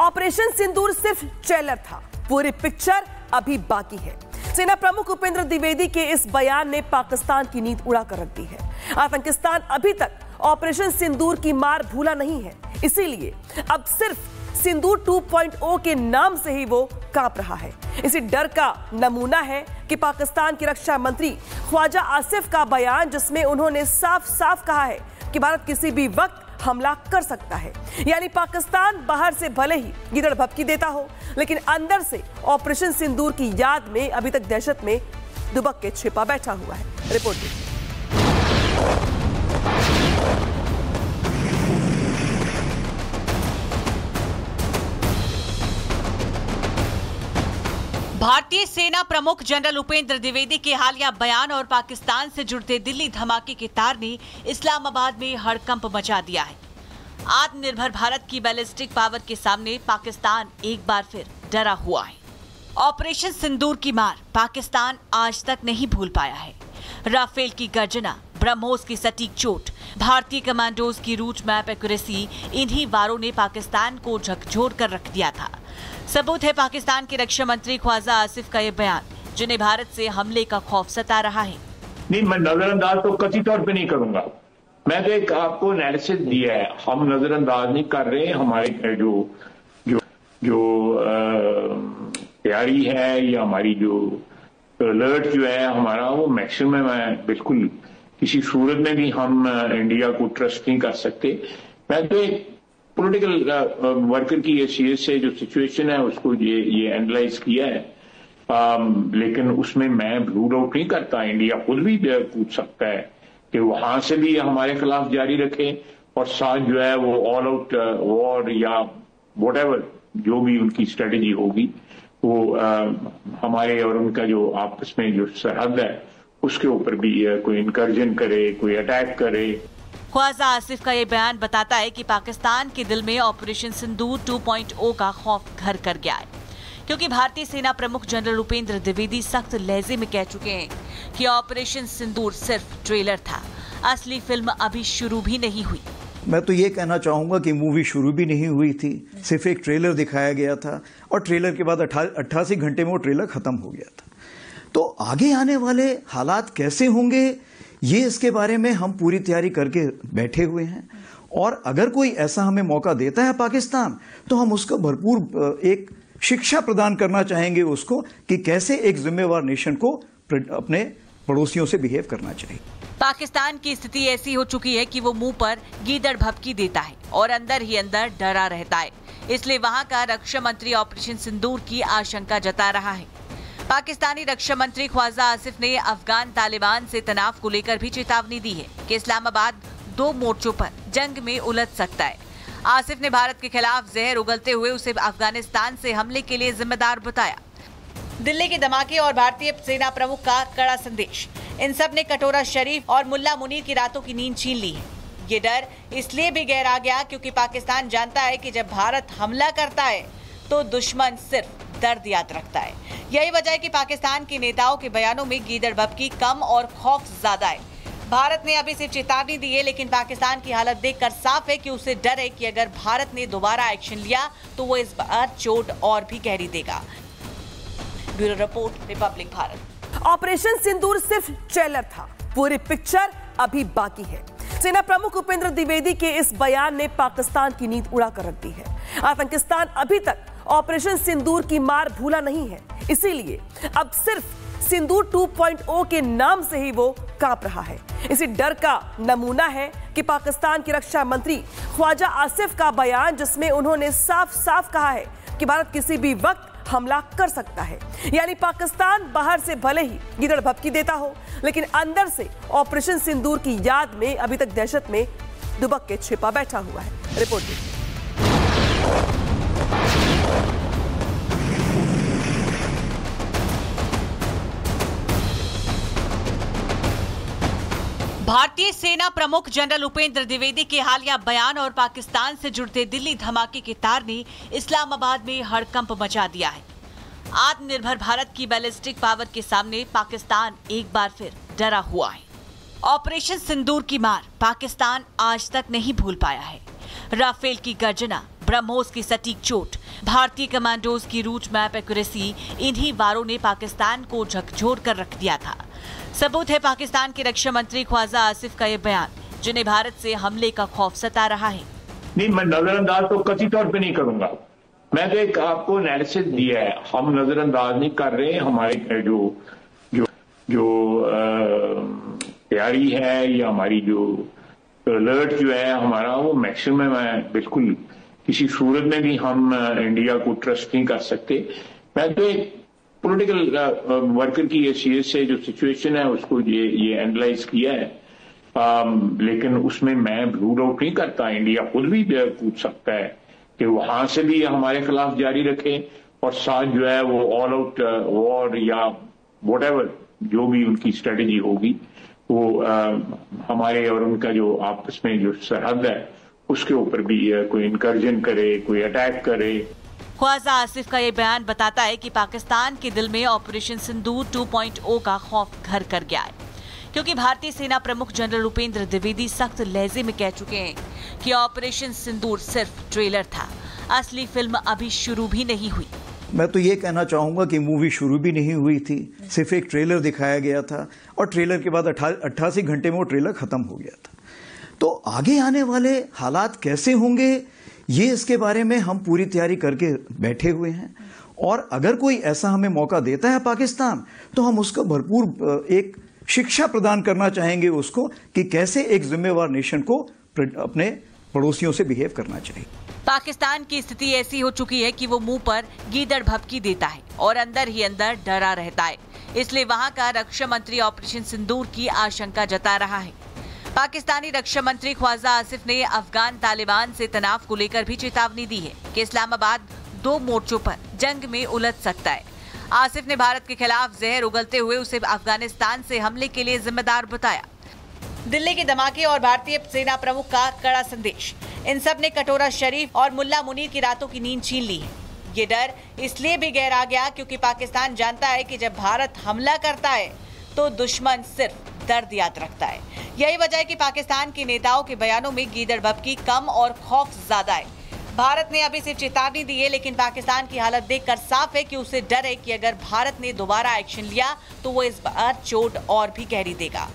Operation Sindoor सिर्फ trailer था, पूरी पिक्चर अभी बाकी है। सेना प्रमुख उपेंद्र द्विवेदी के इस बयान ने पाकिस्तान की नींद उड़ा कर रख दी है। आतंकिस्तान अभी तक ऑपरेशन सिंदूर की मार भूला नहीं है, इसीलिए अब सिर्फ सिंदूर 2.0 के नाम से ही वो कांप रहा है। इसी डर का नमूना है कि पाकिस्तान के रक्षा मंत्री ख्वाजा आसिफ का बयान, जिसमें उन्होंने साफ साफ कहा है कि भारत किसी भी वक्त हमला कर सकता है। यानी पाकिस्तान बाहर से भले ही गिदड़ भपकी देता हो, लेकिन अंदर से ऑपरेशन सिंदूर की याद में अभी तक दहशत में दुबक के छिपा बैठा हुआ है। रिपोर्ट देखिए। भारतीय सेना प्रमुख जनरल उपेंद्र द्विवेदी के हालिया बयान और पाकिस्तान से जुड़ते दिल्ली धमाके के तार ने इस्लामाबाद में हड़कंप मचा दिया है। आत्मनिर्भर भारत की बैलिस्टिक पावर के सामने पाकिस्तान एक बार फिर डरा हुआ है। ऑपरेशन सिंदूर की मार पाकिस्तान आज तक नहीं भूल पाया है। राफेल की गर्जना, ब्रह्मोस की सटीक चोट, भारतीय कमांडोज की रूट मैप एक्यूरेसी, इन्हीं वारों ने पाकिस्तान को झकझोर कर रख दिया था। सबूत है पाकिस्तान के रक्षा मंत्री ख्वाजा आसिफ का ये बयान, जिन्हें भारत से हमले का खौफ सता रहा है। नहीं, मैं नजरअंदाज तो कथित तौर पे नहीं करूंगा। मैं तो एक आपको एनालिसिस दिया है, हम नजरअंदाज नहीं कर रहे। हमारे जो तैयारी है या हमारी जो अलर्ट जो है हमारा, वो मैक्सिमम है। बिल्कुल किसी सूरत में भी हम इंडिया को ट्रस्ट नहीं कर सकते। मैं तो एक पॉलिटिकल वर्कर की हैसियत से जो सिचुएशन है उसको ये एनालाइज किया है, लेकिन उसमें मैं रूल आउट नहीं करता। इंडिया खुद भी पूछ सकता है कि वहां से भी हमारे खिलाफ जारी रखें और साथ जो है वो ऑल आउट वॉर या व्हाटएवर जो भी उनकी स्ट्रेटेजी होगी वो हमारे और उनका जो आपस में जो सरहद है उसके ऊपर भी कोई इनकर्जन करे, कोई अटैक करे। ख्वाजा आसिफ का ये बयान बताता है कि पाकिस्तान के दिल में ऑपरेशन सिंदूर 2.0 का खौफ घर कर गया है, क्योंकि भारतीय सेना प्रमुख जनरल उपेंद्र द्विवेदी सख्त लहजे में कह चुके हैं कि ऑपरेशन सिंदूर सिर्फ ट्रेलर था, असली फिल्म अभी शुरू भी नहीं हुई। मैं तो ये कहना चाहूंगा कि मूवी शुरू भी नहीं हुई थी, सिर्फ एक ट्रेलर दिखाया गया था और ट्रेलर के बाद 88 घंटे में वो ट्रेलर खत्म हो गया था। तो आगे आने वाले हालात कैसे होंगे, ये इसके बारे में हम पूरी तैयारी करके बैठे हुए हैं। और अगर कोई ऐसा हमें मौका देता है पाकिस्तान, तो हम उसको भरपूर एक शिक्षा प्रदान करना चाहेंगे उसको कि कैसे एक जिम्मेवार नेशन को अपने पड़ोसियों से बिहेव करना चाहिए। पाकिस्तान की स्थिति ऐसी हो चुकी है कि वो मुंह पर गीदड़ भपकी देता है और अंदर ही अंदर डरा रहता है। इसलिए वहां का रक्षा मंत्री ऑपरेशन सिंदूर की आशंका जता रहा है। पाकिस्तानी रक्षा मंत्री ख्वाजा आसिफ ने अफगान तालिबान से तनाव को लेकर भी चेतावनी दी है कि इस्लामाबाद 2 मोर्चों पर जंग में उलझ सकता है। आसिफ ने भारत के खिलाफ जहर उगलते हुए उसे अफगानिस्तान से हमले के लिए जिम्मेदार बताया। दिल्ली के धमाके और भारतीय सेना प्रमुख का कड़ा संदेश, इन सब ने कटोरा शरीफ और मुल्ला मुनीर की रातों की नींद छीन ली है। ये डर इसलिए भी गहरा गया क्योंकि पाकिस्तान जानता है कि जब भारत हमला करता है तो दुश्मन सिर्फ दर्द याद रखता है। यही वजह है कि पाकिस्तान के नेताओं के बयानों में गीदड़ भपकी कम और खौफ ज्यादा है। भारत ने अभी सिर्फ चेतावनी दी है, लेकिन पाकिस्तान की हालत देखकर साफ है कि उसे डर है कि अगर भारत ने दोबारा एक्शन लिया तो वो इस बार चोट और भी गहरी देगा। Bureau report, Republic Bharat. Operation Sindoor सिर्फ ट्रेलर था, पूरी पिक्चर अभी बाकी है। सेना प्रमुख उपेंद्र द्विवेदी के इस बयान ने पाकिस्तान की नींद उड़ा कर रख दी है। आतंकिस्तान अभी तक ऑपरेशन सिंदूर की मार भूला नहीं है, इसीलिए अब सिर्फ सिंदूर 2.0 के नाम से ही वो कांप रहा है। इसी डर का नमूना है कि पाकिस्तान के रक्षा मंत्री ख्वाजा आसिफ का बयान, जिसमें उन्होंने साफ साफ कहा है कि भारत किसी भी वक्त हमला कर सकता है। यानी पाकिस्तान बाहर से भले ही गिदड़ भपकी देता हो, लेकिन अंदर से ऑपरेशन सिंदूर की याद में अभी तक दहशत में दुबक के छिपा बैठा हुआ है। रिपोर्ट देखिए। भारतीय सेना प्रमुख जनरल उपेंद्र द्विवेदी के हालिया बयान और पाकिस्तान से जुड़ते दिल्ली धमाके के तार ने इस्लामाबाद में हड़कंप मचा दिया है। आत्मनिर्भर भारत की बैलिस्टिक पावर के सामने पाकिस्तान एक बार फिर डरा हुआ है। ऑपरेशन सिंदूर की मार पाकिस्तान आज तक नहीं भूल पाया है। राफेल की गर्जना, ब्रह्मोस की सटीक चोट, भारतीय कमांडोज की रूट मैप एक्यूरेसी, इन्हीं वारों ने पाकिस्तान को झकझोर कर रख दिया था। सबूत है पाकिस्तान के रक्षा मंत्री ख्वाजा आसिफ का ये बयान, जिन्हें भारत से हमले का खौफ सता रहा है। नहीं, मैं नजरअंदाज तो कथित तौर पे नहीं करूंगा। मैं तो एक आपको एनालिसिस दिया है, हम नजरअंदाज नहीं कर रहे। हमारे जो तैयारी है या हमारी जो अलर्ट जो है हमारा, वो मैक्सिमम है। बिल्कुल किसी सूरत में भी हम इंडिया को ट्रस्ट नहीं कर सकते। मैं तो एक पॉलिटिकल वर्कर की हैसियत से जो सिचुएशन है उसको ये एनालाइज किया है, लेकिन उसमें मैं रूल आउट नहीं करता। इंडिया खुद भी पूछ सकता है कि वहां से भी हमारे खिलाफ जारी रखें और साथ जो है वो ऑल आउट वॉर या व्हाटएवर जो भी उनकी स्ट्रेटेजी होगी वो हमारे और उनका जो आपस में जो सरहद है उसके ऊपर भी कोई इनकर्जन करे, कोई अटैक करे। ख्वाजा आसिफ का ये बयान बताता है कि पाकिस्तान के दिल में ऑपरेशन सिंदूर 2.0 का खौफ घर कर गया है, क्योंकि भारतीय सेना प्रमुख जनरल उपेंद्र द्विवेदी सख्त लहजे में कह चुके हैं कि ऑपरेशन सिंदूर सिर्फ ट्रेलर था, असली फिल्म अभी शुरू भी नहीं हुई। मैं तो ये कहना चाहूंगा कि मूवी शुरू भी नहीं हुई थी, सिर्फ एक ट्रेलर दिखाया गया था और ट्रेलर के बाद 88 घंटे में वो ट्रेलर खत्म हो गया था। तो आगे आने वाले हालात कैसे होंगे, ये इसके बारे में हम पूरी तैयारी करके बैठे हुए हैं। और अगर कोई ऐसा हमें मौका देता है पाकिस्तान, तो हम उसको भरपूर एक शिक्षा प्रदान करना चाहेंगे उसको कि कैसे एक जिम्मेवार नेशन को अपने पड़ोसियों से बिहेव करना चाहिए। पाकिस्तान की स्थिति ऐसी हो चुकी है कि वो मुंह पर गीदड़ भभकी देता है और अंदर ही अंदर डरा रहता है। इसलिए वहां का रक्षा मंत्री ऑपरेशन सिंदूर की आशंका जता रहा है। पाकिस्तानी रक्षा मंत्री ख्वाजा आसिफ ने अफगान तालिबान से तनाव को लेकर भी चेतावनी दी है कि इस्लामाबाद 2 मोर्चों पर जंग में उलझ सकता है। आसिफ ने भारत के खिलाफ जहर उगलते हुए उसे अफगानिस्तान से हमले के लिए जिम्मेदार बताया। दिल्ली के धमाके और भारतीय सेना प्रमुख का कड़ा संदेश, इन सब ने कटोरा शरीफ और मुल्ला मुनीर की रातों की नींद छीन ली है। ये डर इसलिए भी गहरा गया क्योंकि पाकिस्तान जानता है कि जब भारत हमला करता है तो दुश्मन सिर्फ दर्द याद रखता है। यही वजह है कि पाकिस्तान के नेताओं के बयानों में गीदड़ भभकी कम और खौफ ज्यादा है। भारत ने अभी सिर्फ चेतावनी दी है, लेकिन पाकिस्तान की हालत देखकर साफ है कि उसे डर है कि अगर भारत ने दोबारा एक्शन लिया तो वो इस बार चोट और भी गहरी देगा।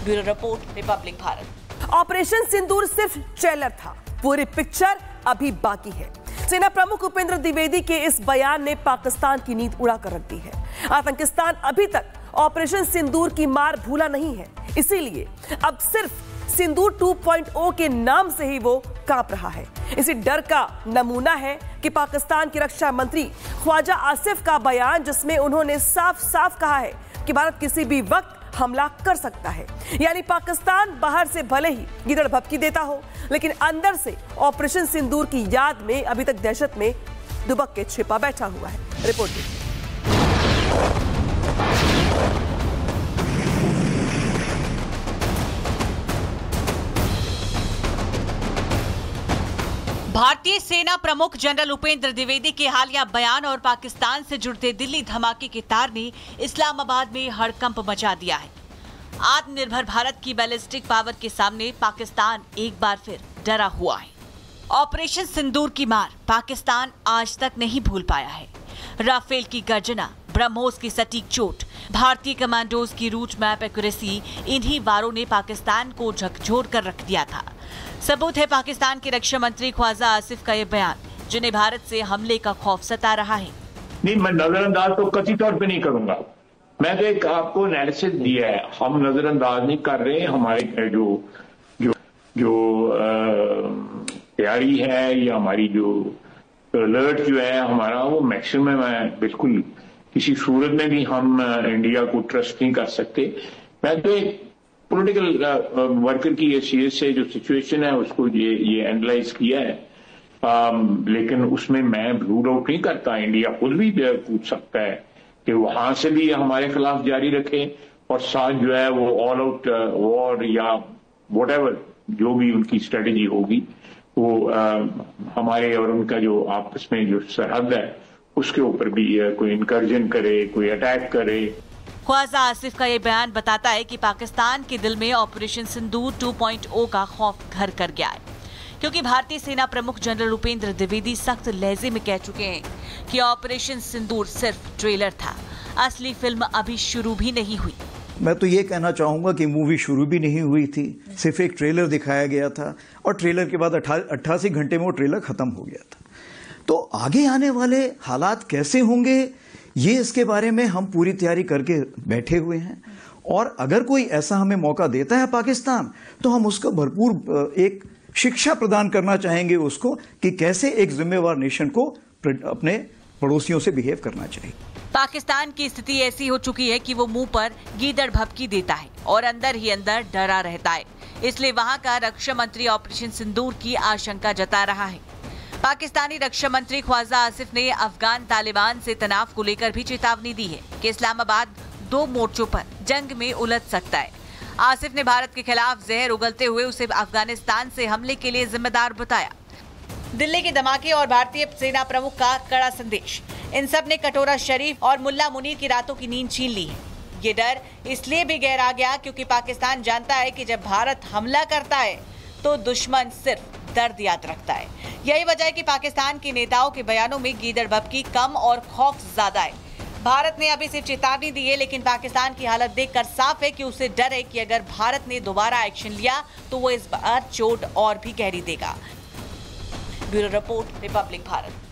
Bureau report, Republic Bharat. Operation Sindoor सिर्फ ट्रेलर था, पूरी पिक्चर अभी बाकी है। सेना प्रमुख उपेंद्र द्विवेदी के इस बयान ने पाकिस्तान की नींद उड़ा कर रख दी है। आतंकिस्तान अभी तक ऑपरेशन सिंदूर की मार भूला नहीं है, इसीलिए अब सिर्फ सिंदूर 2.0 के नाम से ही वो कांप रहा है। इसी डर का नमूना है कि पाकिस्तान के रक्षा मंत्री ख्वाजा आसिफ का बयान, जिसमें उन्होंने साफ साफ कहा है कि भारत किसी भी वक्त हमला कर सकता है। यानी पाकिस्तान बाहर से भले ही गीदड़ भभकी देता हो, लेकिन अंदर से ऑपरेशन सिंदूर की याद में अभी तक दहशत में दुबक के छिपा बैठा हुआ है। रिपोर्ट। भारतीय सेना प्रमुख जनरल उपेंद्र द्विवेदी के हालिया बयान और पाकिस्तान से जुड़ते दिल्ली धमाके के तार ने इस्लामाबाद में हड़कंप मचा दिया है। आत्मनिर्भर भारत की बैलिस्टिक पावर के सामने पाकिस्तान एक बार फिर डरा हुआ है। ऑपरेशन सिंदूर की मार पाकिस्तान आज तक नहीं भूल पाया है। राफेल की गर्जना, ब्रह्मोस की सटीक चोट, भारतीय कमांडोज की रूट मैप एक्यूरेसी, इन्हीं वारों ने पाकिस्तान को झकझोर कर रख दिया था। सबूत है पाकिस्तान के रक्षा मंत्री ख्वाजा आसिफ का ये बयान, जिन्हें भारत से हमले का खौफ सता रहा है। नहीं, मैं नजरअंदाज तो कथित तौर पे नहीं करूंगा। मैं तो एक आपको एनालिसिस दिया है, हम नजरअंदाज नहीं कर रहे। हमारे जो तैयारी है या हमारी जो अलर्ट जो है हमारा, वो मैक्सिमम है। बिल्कुल किसी सूरत में भी हम इंडिया को ट्रस्ट नहीं कर सकते। मैं तो एक पॉलिटिकल वर्कर की हैसियत से जो सिचुएशन है उसको ये एनालाइज किया है, लेकिन उसमें मैं रूल आउट नहीं करता। इंडिया खुद भी पूछ सकता है कि वहां से भी हमारे खिलाफ जारी रखें और साथ जो है वो ऑल आउट वॉर या व्हाटएवर जो भी उनकी स्ट्रेटेजी होगी वो हमारे और उनका जो आपस में जो सरहद है उसके ऊपर भी कोई इनकर्जन करे, कोई अटैक करे। ख्वाजा आसिफ का ये बयान बताता है कि पाकिस्तान के दिल में ऑपरेशन सिंदूर 2.0 का खौफ घर कर गया है, क्योंकि भारतीय सेना प्रमुख जनरल उपेंद्र द्विवेदी सख्त लहजे में कह चुके हैं कि ऑपरेशन सिंदूर सिर्फ ट्रेलर था, असली फिल्म अभी शुरू भी नहीं हुई। मैं तो ये कहना चाहूंगा कि मूवी शुरू भी नहीं हुई थी, सिर्फ एक ट्रेलर दिखाया गया था और ट्रेलर के बाद 88 घंटे में वो ट्रेलर खत्म हो गया था। तो आगे आने वाले हालात कैसे होंगे, ये इसके बारे में हम पूरी तैयारी करके बैठे हुए हैं और अगर कोई ऐसा हमें मौका देता है पाकिस्तान, तो हम उसको भरपूर एक शिक्षा प्रदान करना चाहेंगे उसको कि कैसे एक जिम्मेवार नेशन को अपने पड़ोसियों से बिहेव करना चाहिए। पाकिस्तान की स्थिति ऐसी हो चुकी है कि वो मुंह पर गीदड़ भभकी देता है और अंदर ही अंदर डरा रहता है। इसलिए वहां का रक्षा मंत्री ऑपरेशन सिंदूर की आशंका जता रहा है। पाकिस्तानी रक्षा मंत्री ख्वाजा आसिफ ने अफगान तालिबान से तनाव को लेकर भी चेतावनी दी है कि इस्लामाबाद 2 मोर्चों पर जंग में उलझ सकता है। आसिफ ने भारत के खिलाफ जहर उगलते हुए उसे अफगानिस्तान से हमले के लिए जिम्मेदार बताया। दिल्ली के धमाके और भारतीय सेना प्रमुख का कड़ा संदेश, इन सब ने कटोरा शरीफ और मुल्ला मुनीर की रातों की नींद छीन ली है। ये डर इसलिए भी गहरा गया क्योंकि पाकिस्तान जानता है कि जब भारत हमला करता है तो दुश्मन सिर्फ दर्द याद रखता है। यही वजह है कि पाकिस्तान के नेताओं के बयानों में गीदड़ भभकी कम और खौफ ज्यादा है। भारत ने अभी सिर्फ चेतावनी दी है, लेकिन पाकिस्तान की हालत देखकर साफ है कि उसे डर है कि अगर भारत ने दोबारा एक्शन लिया तो वो इस बार चोट और भी गहरी देगा। Bureau report, Republic Bharat.